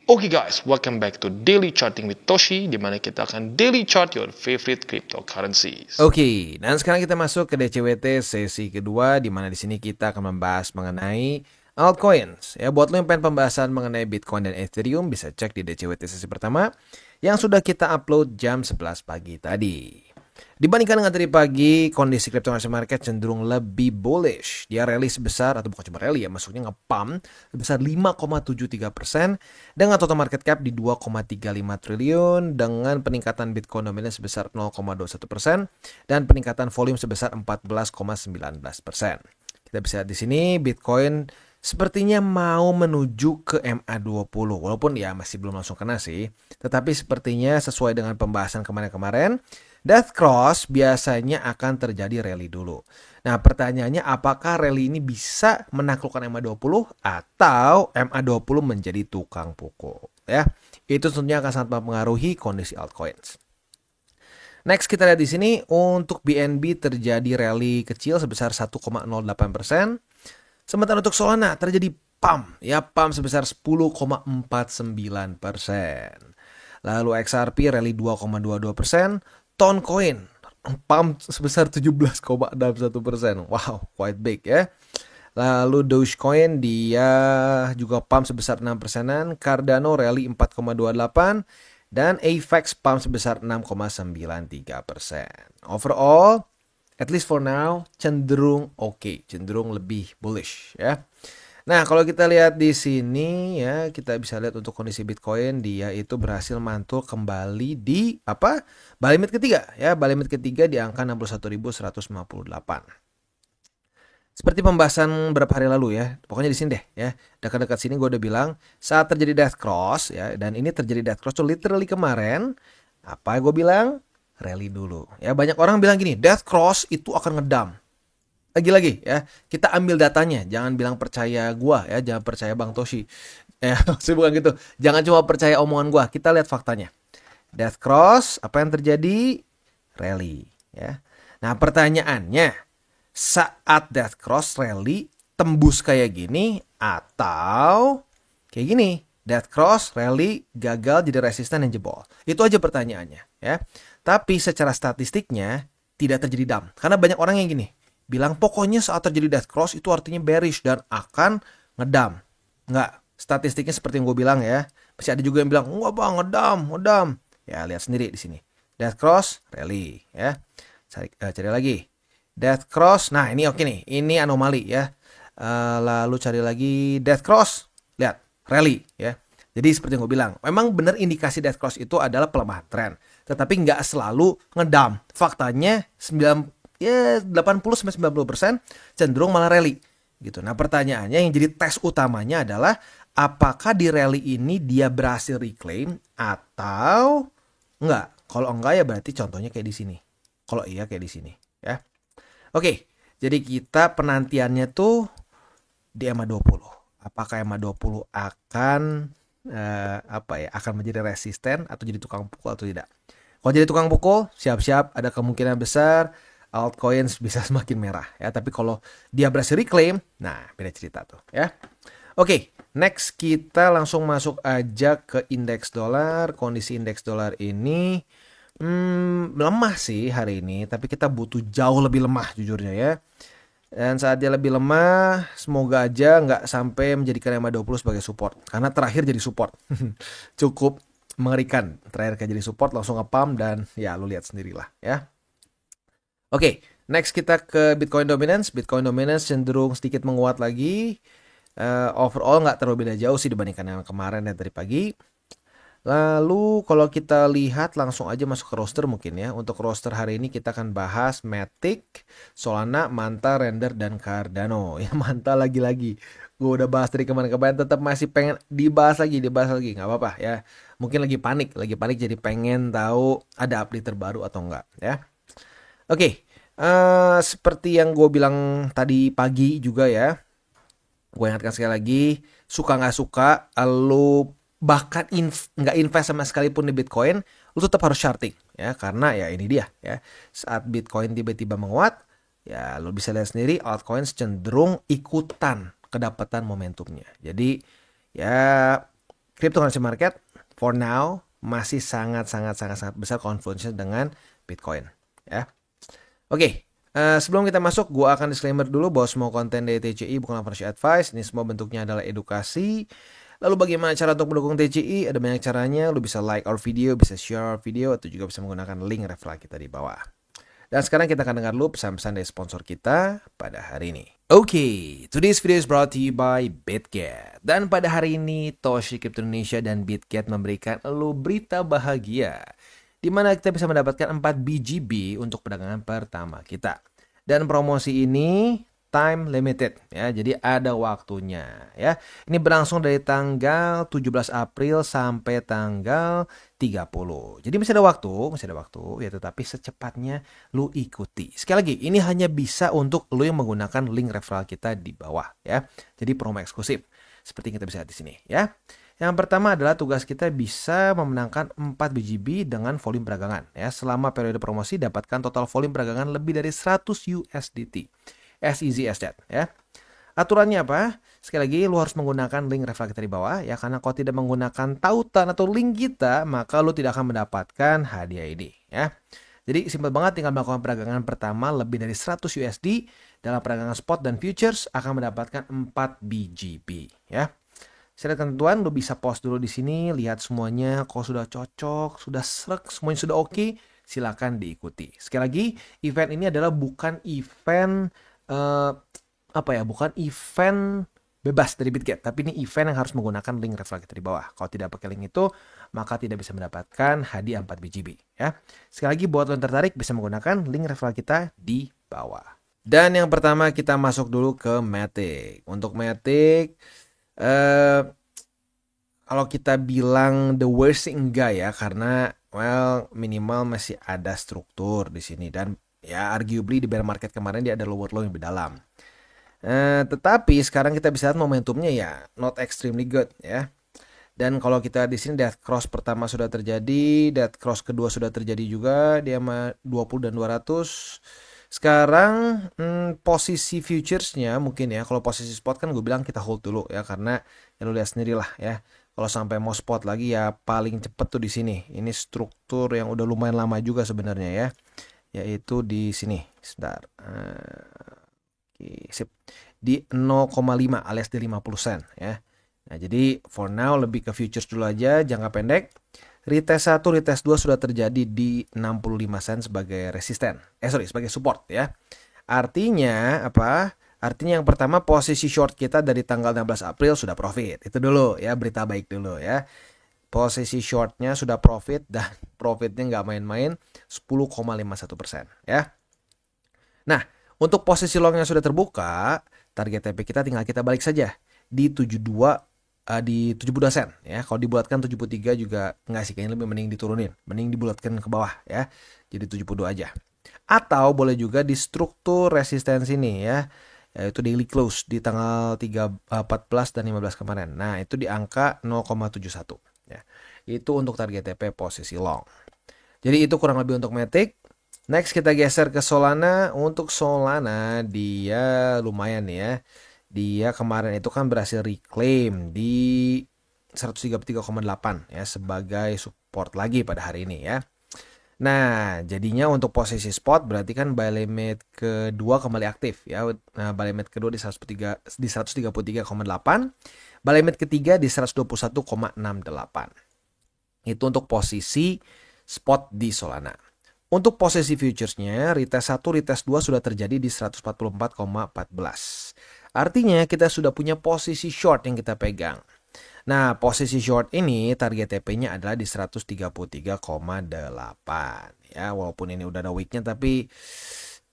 Oke guys, welcome back to Daily Charting with Toshi, di mana kita akan daily chart your favorite cryptocurrencies. Oke, dan sekarang kita masuk ke DCWT sesi kedua, di mana di sini kita akan membahas mengenai altcoins. Ya, buat lo yang pengen pembahasan mengenai Bitcoin dan Ethereum, bisa cek di DCWT sesi pertama yang sudah kita upload jam 11 pagi tadi. Dibandingkan dengan tadi pagi, kondisi cryptocurrency market cenderung lebih bullish. Dia rally sebesar, atau bukan cuma rally ya, masuknya nge-pump sebesar 5,73% dengan total market cap di 2,35 triliun dengan peningkatan Bitcoin dominance sebesar 0,21% dan peningkatan volume sebesar 14,19%. Kita bisa lihat di sini Bitcoin sepertinya mau menuju ke MA20, walaupun ya masih belum langsung kena sih, tetapi sepertinya sesuai dengan pembahasan kemarin-kemarin, Death Cross biasanya akan terjadi rally dulu. Nah, pertanyaannya apakah rally ini bisa menaklukkan MA20 atau MA20 menjadi tukang pukul? Ya, itu tentunya akan sangat mempengaruhi kondisi altcoins. Next kita lihat di sini untuk BNB terjadi rally kecil sebesar 1,08%. Sementara untuk Solana terjadi pump sebesar 10,49%. Lalu XRP rally 2,22%. Toncoin pump sebesar 17,61%. Wow, quite big ya. Lalu Dogecoin dia juga pump sebesar 6%. Cardano rally 4,28%. Dan AVAX pump sebesar 6,93%. Overall, at least for now, cenderung oke, cenderung lebih bullish ya. Nah, kalau kita lihat di sini ya, kita bisa lihat untuk kondisi Bitcoin dia itu berhasil mantul kembali di Bali Mid ketiga ya, Bali Mid ketiga di angka 61.158. Seperti pembahasan beberapa hari lalu ya, pokoknya di sini deh ya, dekat-dekat sini gue udah bilang saat terjadi death cross ya, dan ini terjadi death cross tuh literally kemarin, apa gue bilang? Rally dulu ya. Banyak orang bilang gini, death cross itu akan ngedam. Lagi-lagi ya, kita ambil datanya, jangan bilang percaya gua ya, jangan percaya Bang Toshi. Ya, maksudnya bukan gitu. Jangan cuma percaya omongan gua, kita lihat faktanya. Death cross, apa yang terjadi? Rally ya. Nah, pertanyaannya, saat death cross rally tembus kayak gini atau kayak gini? Death cross rally gagal jadi resisten dan jebol. Itu aja pertanyaannya ya. Tapi secara statistiknya tidak terjadi dump. Karena banyak orang yang gini, bilang pokoknya saat terjadi death cross itu artinya bearish dan akan ngedam. Enggak, statistiknya seperti yang gue bilang ya. Masih ada juga yang bilang, enggak bang, ngedam. Ya, lihat sendiri di sini. Death cross, rally ya. Cari lagi. Death cross, nah ini oke nih. Ini anomali ya. Lalu cari lagi death cross. Lihat, rally ya. Jadi seperti yang gue bilang, memang benar indikasi death cross itu adalah pelemahan tren. Tetapi nggak selalu ngedam. Faktanya 80-90% cenderung malah rally gitu. Nah, pertanyaannya yang jadi tes utamanya adalah apakah di rally ini dia berhasil reclaim atau enggak. Kalau enggak ya berarti contohnya kayak di sini. Kalau iya kayak di sini ya. Oke, jadi kita penantiannya tuh di MA20. Apakah MA20 akan akan menjadi resisten atau jadi tukang pukul atau tidak? Kalau jadi tukang pukul, siap-siap ada kemungkinan besar altcoins bisa semakin merah ya. Tapi kalau dia berhasil reclaim, nah beda cerita tuh ya. Oke, next kita langsung masuk aja ke indeks dolar. Kondisi indeks dolar ini lemah sih hari ini, tapi kita butuh jauh lebih lemah jujurnya ya. Dan saat dia lebih lemah, semoga aja nggak sampai menjadikan MA20 sebagai support. Karena terakhir jadi support. Cukup mengerikan. Terakhir kayak jadi support langsung nge-pump dan ya lu lihat sendirilah ya. Oke, next kita ke Bitcoin dominance. Bitcoin dominance cenderung sedikit menguat lagi. Overall nggak terlalu beda jauh sih dibandingkan yang kemarin dan tadi pagi. Lalu kalau kita lihat langsung aja masuk ke roster mungkin ya. Untuk roster hari ini kita akan bahas Matic, Solana, Manta, Render, dan Cardano. Ya Manta lagi-lagi. Gue udah bahas dari kemarin-kemarin tetap masih pengen dibahas lagi. Nggak apa-apa ya. Mungkin lagi panik jadi pengen tahu ada update terbaru atau enggak ya. Oke, seperti yang gue bilang tadi pagi juga ya. Gue ingatkan sekali lagi, suka nggak suka, lu bahkan nggak invest sama sekalipun di Bitcoin, lu tetap harus charting ya, karena ya ini dia ya, saat Bitcoin tiba-tiba menguat, ya lu bisa lihat sendiri altcoins cenderung ikutan kedapatan momentumnya. Jadi ya cryptocurrency market for now masih sangat besar confluence dengan Bitcoin ya. Oke, sebelum kita masuk, gue akan disclaimer dulu bahwa semua konten dari TCI bukanlah financial advice. Ini semua bentuknya adalah edukasi. Lalu bagaimana cara untuk mendukung TCI? Ada banyak caranya. Lu bisa like our video, bisa share our video, atau juga bisa menggunakan link referral kita di bawah. Dan sekarang kita akan dengar dulu pesan-pesan dari sponsor kita pada hari ini. Oke, today's video is brought to you by BitGet. Dan pada hari ini, Toshi Crypto Indonesia dan BitGet memberikan lu berita bahagia, di mana kita bisa mendapatkan 4 BGB untuk perdagangan pertama kita. Dan promosi ini time limited ya, jadi ada waktunya ya. Ini berlangsung dari tanggal 17 April sampai tanggal 30. Jadi masih ada waktu ya, tetapi secepatnya lu ikuti. Sekali lagi, ini hanya bisa untuk lu yang menggunakan link referral kita di bawah ya. Jadi promo eksklusif seperti yang kita bisa lihat di sini ya. Yang pertama adalah tugas kita bisa memenangkan 4 BGB dengan volume perdagangan ya. Selama periode promosi dapatkan total volume perdagangan lebih dari 100 USDT. As easy as that ya. Aturannya apa? Sekali lagi lu harus menggunakan link referral kita di bawah ya, karena kalau tidak menggunakan tautan atau link kita, maka lu tidak akan mendapatkan hadiah ini ya. Jadi simpel banget, tinggal melakukan perdagangan pertama lebih dari 100 USD dalam perdagangan spot dan futures akan mendapatkan 4 BGB ya. Secara ketentuan lu bisa pause dulu di sini, lihat semuanya, kalau sudah cocok, sudah srek, semuanya sudah oke, silakan diikuti. Sekali lagi, event ini adalah bukan event bukan event bebas dari BitGet, tapi ini event yang harus menggunakan link referral kita di bawah. Kalau tidak pakai link itu, maka tidak bisa mendapatkan hadiah 4 BGB ya. Sekali lagi, buat lo yang tertarik bisa menggunakan link referral kita di bawah. Dan yang pertama kita masuk dulu ke Matic. Untuk Matic, kalau kita bilang the worst sih enggak ya, karena minimal masih ada struktur di sini, dan ya arguably di bear market kemarin dia ada lower low yang lebih dalam. Tetapi sekarang kita bisa lihat momentumnya ya not extremely good ya. Dan kalau kita di sini death cross pertama sudah terjadi, death cross kedua sudah terjadi juga, dia sama 20 dan 200. Sekarang posisi futuresnya mungkin ya, kalau posisi spot kan gue bilang kita hold dulu ya, karena ya lu lihat sendiri lah ya. Kalau sampai mau spot lagi ya paling cepet tuh di sini. Ini struktur yang udah lumayan lama juga sebenarnya ya. Yaitu di sini, sebentar, sip, di 0,5 alias di 50 sen ya. Nah jadi for now lebih ke futures dulu aja, jangka pendek. Retest 1, retest 2 sudah terjadi di 65 sen sebagai resisten, sebagai support ya. Artinya apa? Artinya yang pertama, posisi short kita dari tanggal 16 April sudah profit. Itu dulu ya, berita baik dulu ya. Posisi shortnya sudah profit, dan profitnya nggak main-main, 10,51% ya. Nah, untuk posisi long yang sudah terbuka, target TP kita tinggal kita balik saja di 72 sen ya. Kalau dibulatkan 73 juga nggak sih, kayaknya lebih mending diturunin, mending dibulatkan ke bawah ya. Jadi 72 aja. Atau boleh juga di struktur resistensi nih ya, yaitu daily close di tanggal 14 dan 15 kemarin. Nah, itu di angka 0,71. Ya, itu untuk target TP posisi long. Jadi itu kurang lebih untuk Matic. Next kita geser ke Solana. Untuk Solana dia lumayan ya. Dia kemarin itu kan berhasil reclaim di 133,8 ya sebagai support lagi pada hari ini ya. Nah, jadinya untuk posisi spot berarti kan buy limit kedua kembali aktif ya. Nah, buy limit kedua di 133,8. Buy limit ketiga di 121,68. Itu untuk posisi spot di Solana. Untuk posisi futuresnya, retest 1, retest 2 sudah terjadi di 144,14. Artinya kita sudah punya posisi short yang kita pegang. Nah, posisi short ini target TP-nya adalah di 133,8 ya. Walaupun ini udah ada wicknya, tapi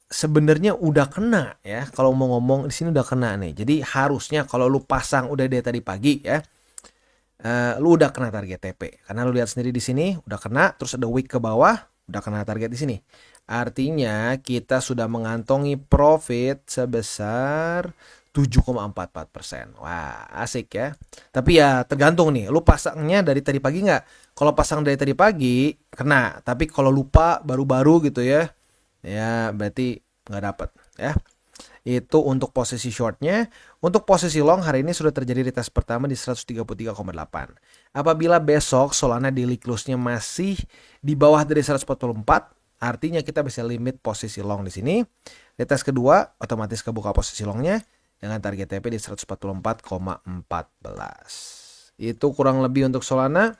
sebenarnya udah kena ya. Kalau mau ngomong di sini udah kena nih. Jadi harusnya kalau lu pasang udah dari tadi pagi ya, lu udah kena target TP. Karena lu lihat sendiri di sini udah kena, terus ada wick ke bawah, udah kena target di sini. Artinya kita sudah mengantongi profit sebesar 7,44%. Wah, asik ya. Tapi ya tergantung nih, lu pasangnya dari tadi pagi nggak? Kalau pasang dari tadi pagi kena, tapi kalau lupa baru-baru gitu ya, ya berarti nggak dapet ya. Itu untuk posisi shortnya. Untuk posisi long hari ini sudah terjadi retest pertama di 133,8. Apabila besok Solana daily close-nya masih di bawah dari 144, artinya kita bisa limit posisi long di sini. Retest kedua otomatis kebuka posisi longnya dengan target TP di 144,14. Itu kurang lebih untuk Solana.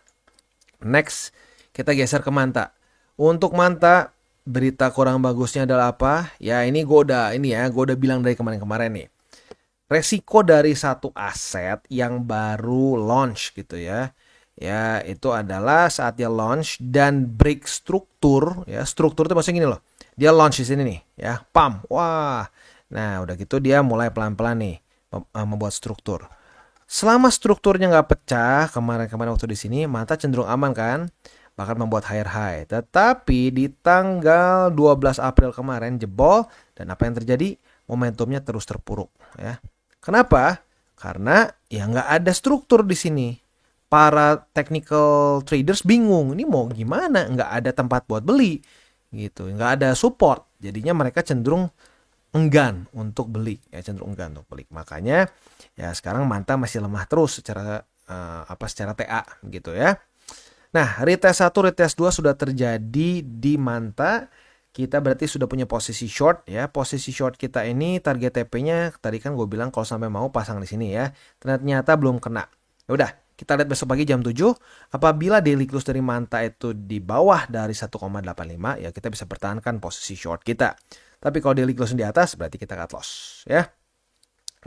Next, kita geser ke Manta. Untuk Manta, berita kurang bagusnya adalah apa? Ya ini gue udah bilang dari kemarin-kemarin nih. Resiko dari satu aset yang baru launch gitu ya. Ya itu adalah saat dia launch dan break struktur. Ya struktur itu maksudnya gini loh. Dia launch di sini nih ya. Pam. Wah. Nah udah gitu dia mulai pelan-pelan nih membuat struktur. Selama strukturnya nggak pecah kemarin-kemarin waktu di sini, Manta cenderung aman kan? Bahkan membuat higher high. Tetapi di tanggal 12 April kemarin jebol dan apa yang terjadi? Momentumnya terus terpuruk ya. Kenapa? Karena ya nggak ada struktur di sini. Para technical traders bingung, ini mau gimana? Nggak ada tempat buat beli gitu, nggak ada support. Jadinya mereka cenderung enggan untuk beli, Makanya ya sekarang Manta masih lemah terus secara secara TA gitu ya. Nah, retest 1, retest 2 sudah terjadi di Manta. Kita berarti sudah punya posisi short ya. Posisi short kita ini target TP-nya tadi kan gue bilang kalau sampai mau pasang di sini ya. Ternyata belum kena. Ya udah, kita lihat besok pagi jam 7. Apabila daily close dari Manta itu di bawah dari 1,85 ya kita bisa pertahankan posisi short kita. Tapi kalau daily close di atas berarti kita cut loss ya.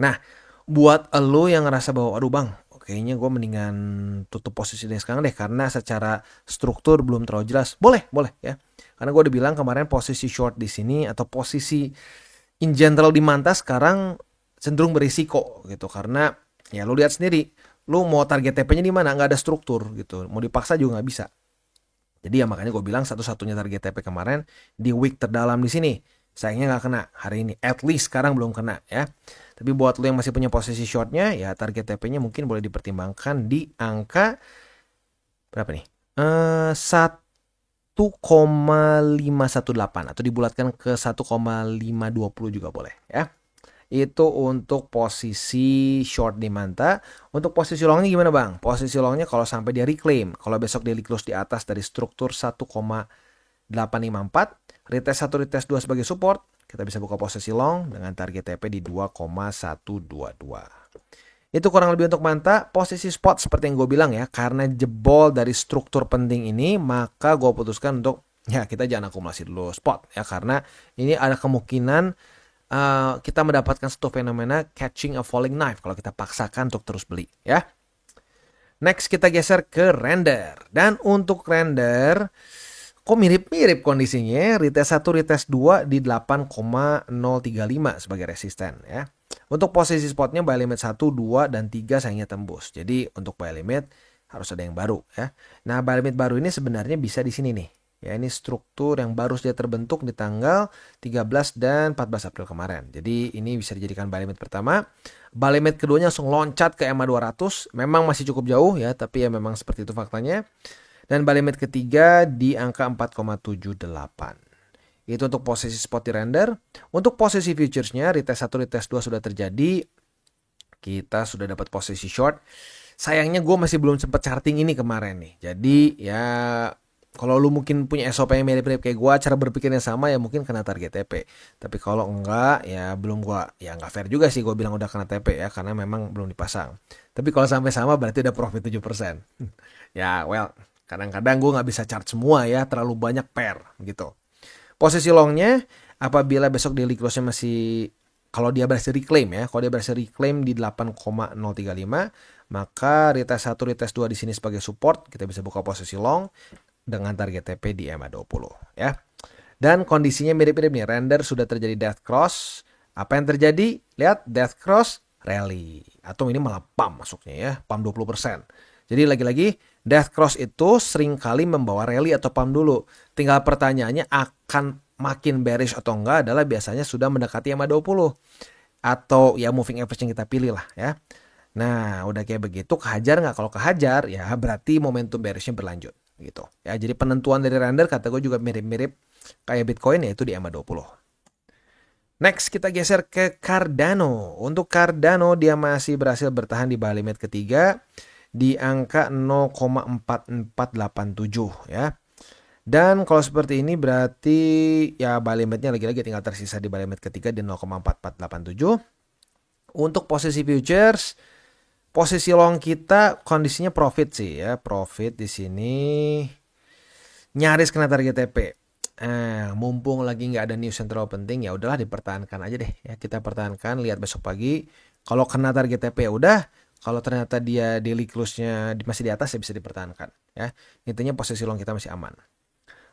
Nah, buat lo yang ngerasa bahwa aduh bang, kayaknya gue mendingan tutup posisi dari sekarang deh karena secara struktur belum terlalu jelas. Boleh ya. Karena gue udah bilang kemarin posisi short di sini atau posisi in general di Manta sekarang cenderung berisiko gitu karena ya lu lihat sendiri, lu mau target TP-nya di mana nggak ada struktur gitu, mau dipaksa juga nggak bisa. Jadi ya makanya gue bilang satu-satunya target TP kemarin di week terdalam di sini. Sayangnya nggak kena hari ini, at least sekarang belum kena ya. Tapi buat lo yang masih punya posisi shortnya, ya target TP-nya mungkin boleh dipertimbangkan di angka berapa nih? 1,518 atau dibulatkan ke 1,520 juga boleh ya. Itu untuk posisi short di Manta. Untuk posisi longnya gimana bang? Posisi longnya kalau sampai dia reclaim, kalau besok daily close di atas dari struktur 1,854, retest 1, retest 2 sebagai support, kita bisa buka posisi long dengan target TP di 2,122. Itu kurang lebih untuk Manta. Posisi spot seperti yang gue bilang ya, karena jebol dari struktur penting ini, maka gue putuskan untuk ya kita jangan akumulasi dulu spot ya, karena ini ada kemungkinan kita mendapatkan satu fenomena catching a falling knife kalau kita paksakan untuk terus beli ya. Next kita geser ke render. Dan untuk render kok mirip-mirip kondisinya, retest 1, retest 2 di 8,035 sebagai resisten ya. Untuk posisi spotnya buy limit 1, 2, dan 3 sayangnya tembus. Jadi untuk buy limit harus ada yang baru ya. Nah buy limit baru ini sebenarnya bisa di sini nih. Ya ini struktur yang baru saja terbentuk di tanggal 13 dan 14 April kemarin. Jadi ini bisa dijadikan buy limit pertama. Buy limit keduanya langsung loncat ke EMA 200. Memang masih cukup jauh ya, tapi ya memang seperti itu faktanya. Dan buy limit ketiga di angka 4,78. Itu untuk posisi spot di render. Untuk posisi futuresnya, retest 1, retest 2 sudah terjadi. Kita sudah dapat posisi short. Sayangnya gue masih belum sempat charting ini kemarin nih. Jadi ya kalau lu mungkin punya SOP yang mirip-mirip kayak gue, cara berpikirnya sama ya mungkin kena target TP. Tapi kalau enggak ya belum ya enggak fair juga sih gue bilang udah kena TP ya, karena memang belum dipasang. Tapi kalau sampai sama berarti udah profit 7%. Ya well, kadang-kadang gue nggak bisa chart semua ya, terlalu banyak pair gitu. Posisi longnya apabila besok daily close-nya masih, kalau dia berhasil reclaim ya, kalau dia berhasil reclaim di 8,035, maka retest 1, retest 2 di sini sebagai support, kita bisa buka posisi long dengan target TP di EMA 20 ya. Dan kondisinya mirip-mirip nih, render sudah terjadi death cross. Apa yang terjadi? Lihat death cross, rally. Atau ini malah pump masuknya ya, pump 20%. Jadi lagi-lagi death cross itu sering kali membawa rally atau pump dulu. Tinggal pertanyaannya akan makin bearish atau enggak adalah biasanya sudah mendekati EMA 20 atau ya moving average yang kita pilih lah ya. Nah udah kayak begitu, kehajar nggak? Kalau kehajar ya berarti momentum bearishnya berlanjut gitu ya. Jadi penentuan dari render kata gue juga mirip-mirip kayak Bitcoin, yaitu di EMA 20. Next kita geser ke Cardano. Untuk Cardano dia masih berhasil bertahan di bawah limit ketiga di angka 0,4487 ya. Dan kalau seperti ini berarti ya buy limitnya lagi-lagi tinggal tersisa di buy limit ketiga di 0,4487. Untuk posisi futures, posisi long kita kondisinya profit sih ya. Profit di sini nyaris kena target TP. Mumpung lagi nggak ada news yang terlalu penting, ya udahlah dipertahankan aja deh ya. Kita pertahankan, lihat besok pagi. Kalau kena target TP ya udah. Kalau ternyata dia daily close-nya masih di atas ya bisa dipertahankan ya. Intinya posisi long kita masih aman.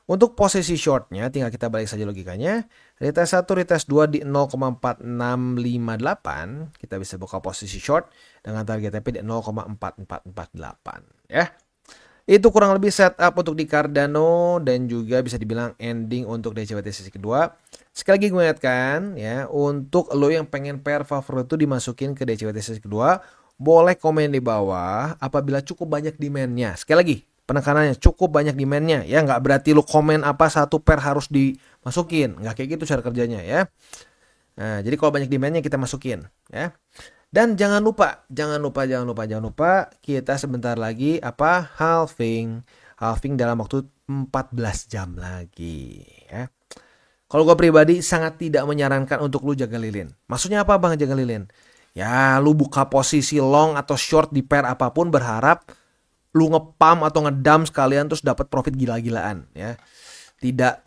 Untuk posisi shortnya tinggal kita balik saja logikanya. Retest 1, retest 2 di 0,4658. Kita bisa buka posisi short dengan target TP di 0,4448 ya. Itu kurang lebih setup untuk di Cardano dan juga bisa dibilang ending untuk DCWT sesi kedua. Sekali lagi gue ingatkan ya, untuk lo yang pengen pair favorit itu dimasukin ke DCWT sesi kedua, boleh komen di bawah apabila cukup banyak demand-nya. Sekali lagi, penekanannya cukup banyak demand-nya ya, nggak berarti lo komen apa satu pair harus dimasukin, nggak kayak gitu cara kerjanya ya. Nah, jadi kalau banyak demand-nya kita masukin ya. Dan jangan lupa kita sebentar lagi halving dalam waktu 14 jam lagi ya. Kalau gue pribadi sangat tidak menyarankan untuk lu jaga lilin. Maksudnya apa bang jaga lilin? Ya lu buka posisi long atau short di pair apapun berharap lu ngepam atau ngedam sekalian terus dapat profit gila-gilaan ya. Tidak.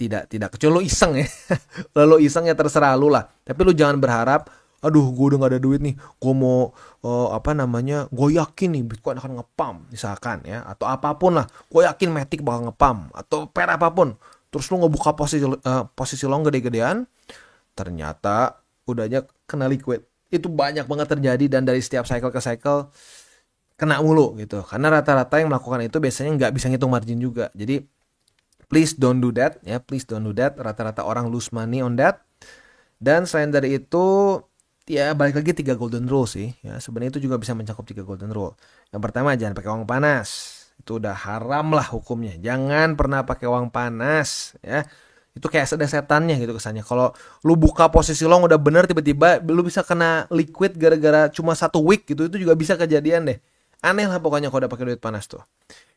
Kecuali lu iseng ya. Lalu iseng ya terserah lu lah. Tapi lu jangan berharap, aduh gue udah gak ada duit nih, gue mau gue yakin nih Bitcoin akan ngepam misalkan ya, atau apapun lah, gue yakin Matic bakal ngepam atau pair apapun, terus lu ngebuka posisi long gede-gedean, ternyata udahnya kena liquid. Itu banyak banget terjadi dan dari setiap cycle ke cycle kena mulu gitu, karena rata-rata yang melakukan itu biasanya nggak bisa ngitung margin juga. Jadi please don't do that ya, rata-rata orang lose money on that. Dan selain dari itu ya balik lagi 3 golden rule sih ya, sebenarnya itu juga bisa mencakup 3 golden rule. Yang pertama, jangan pakai uang panas, itu udah haram lah hukumnya, jangan pernah pakai uang panas ya. Itu kayak ada setannya gitu kesannya. Kalau lu buka posisi long udah bener, tiba-tiba lu bisa kena liquid gara-gara cuma 1 week gitu, itu juga bisa kejadian deh. Aneh lah pokoknya kalau udah pakai duit panas tuh.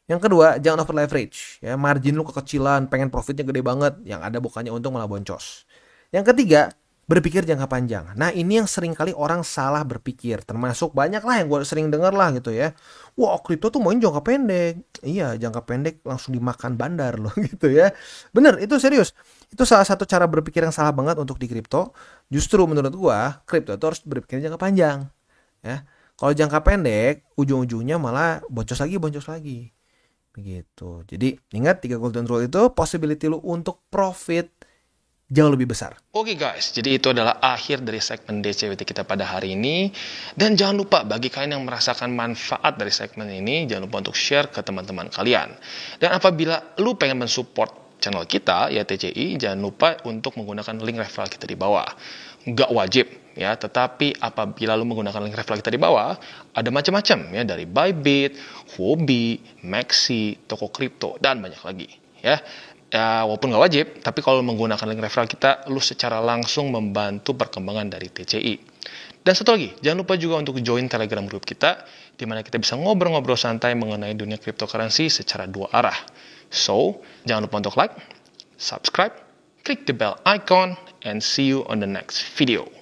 Yang kedua, jangan over leverage ya, margin lu kekecilan, pengen profitnya gede banget, yang ada bukannya untung malah boncos. Yang ketiga, berpikir jangka panjang. Nah ini yang sering kali orang salah berpikir, termasuk banyak lah yang gue sering denger lah gitu ya. Wah kripto tuh main jangka pendek. Iya jangka pendek langsung dimakan bandar loh gitu ya. Bener, itu serius. Itu salah satu cara berpikir yang salah banget untuk di kripto. Justru menurut gue kripto itu harus berpikir jangka panjang ya. Kalau jangka pendek ujung-ujungnya malah boncos lagi begitu. Jadi ingat 3 golden rule itu, possibility lu untuk profit jauh lebih besar. Oke guys, jadi itu adalah akhir dari segmen DCWT kita pada hari ini. Dan jangan lupa bagi kalian yang merasakan manfaat dari segmen ini, jangan lupa untuk share ke teman-teman kalian. Dan apabila lu pengen mensupport channel kita, ya TCI, jangan lupa untuk menggunakan link referral kita di bawah. Nggak wajib ya, tetapi apabila lu menggunakan link referral kita di bawah, ada macam-macam ya, dari Bybit, Huobi, Maxi, toko kripto, dan banyak lagi ya. Ya, walaupun nggak wajib, tapi kalau menggunakan link referral kita, lu secara langsung membantu perkembangan dari TCI. Dan satu lagi, jangan lupa juga untuk join Telegram group kita, di mana kita bisa ngobrol-ngobrol santai mengenai dunia cryptocurrency secara 2 arah. So, jangan lupa untuk like, subscribe, klik the bell icon, and see you on the next video.